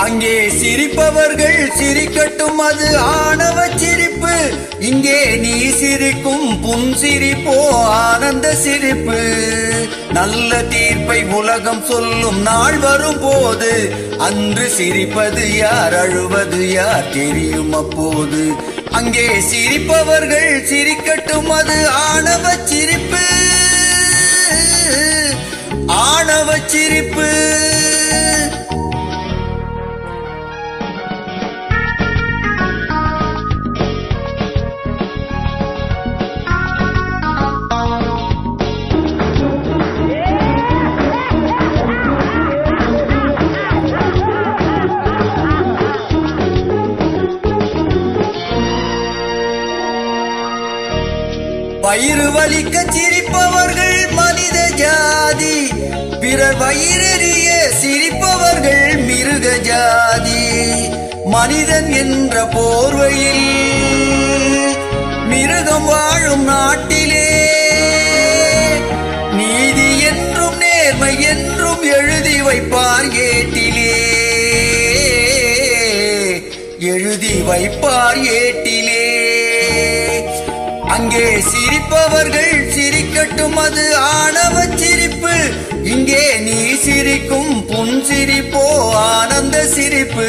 அங்கே சிரிப்பவர்கள் சிரிக்கட்டும், அது ஆணவ சிரிப்பு. இங்கே நீ சிரிக்கும் புன்சிரிப்போ ஆனந்த சிரிப்பு. நல்ல தீர்ப்பை உலகம் சொல்லும் நாள் வரும் போது, அன்று சிரிப்பது யார் அழுவது யார் தெரியும் அப்போது. அங்கே சிரிப்பவர்கள் சிரிக்கட்டும், அது ஆணவ சிரிப்பு, ஆணவ சிரிப்பு. வயிறு வலிக்க சிரிப்பவர்கள் மனித ஜாதி, பிறர் வயிறெறிய சிரிப்பவர்கள் மிருக ஜாதி. மனிதன் என்ற போர்வையில் மிருகம் வாழும் நாட்டிலே, நீதி என்றும் நேர்மை என்றும் எழுதி வைப்பார் ஏட்டிலே, எழுதி வைப்பார் ஏட்டிலே. அங்கே சிரிப்பவர்கள் சிரிக்கட்டும், அது ஆணவ சிரிப்பு. இங்கே நீ சிரிக்கும் புன்சிரிப்போ ஆனந்த சிரிப்பு.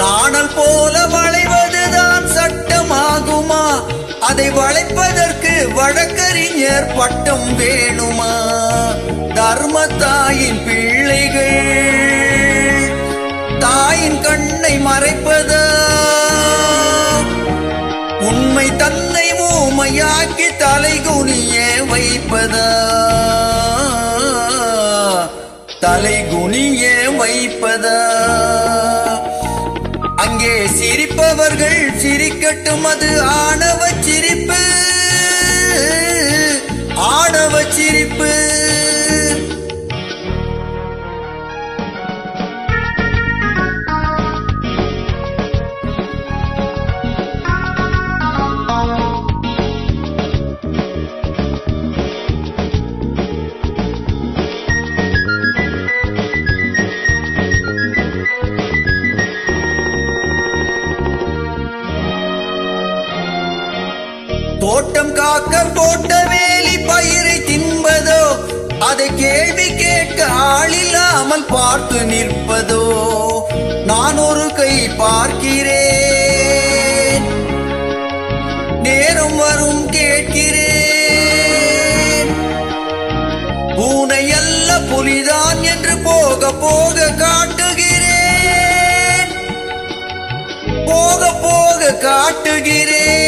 நாணல் போல வளைவதுதான் சட்டமாகுமா? அதை வளைப்பதற்கு வழக்கறிஞர் பட்டம் வேணுமா? தர்மத்தாயின் பிள்ளைகள் தாயின் கண்ணை மறைப்பதா? உண்மை தன்னை ஊமையாக்கி தலைகுனிய வைப்பதா? தலைகுனிய வைப்பதா? அங்கே சிரிப்பவர்கள் சிரிக்கட்டும், அது ஆணவ சிரிப்பு, ஆணவ சிரிப்பு. தோட்டம் காக்க போட்ட வேலி பயிரை தின்பதோ? அதை கேள்வி கேட்க ஆளில்லாமல் பார்த்து நிற்பதோ? நான் ஒரு கை பார்க்கிறேன், நேரம் வரும் கேட்கிறேன். பூனை அல்ல புலிதான் என்று போக போக காட்டுகிறேன், போக போக காட்டுகிறேன்.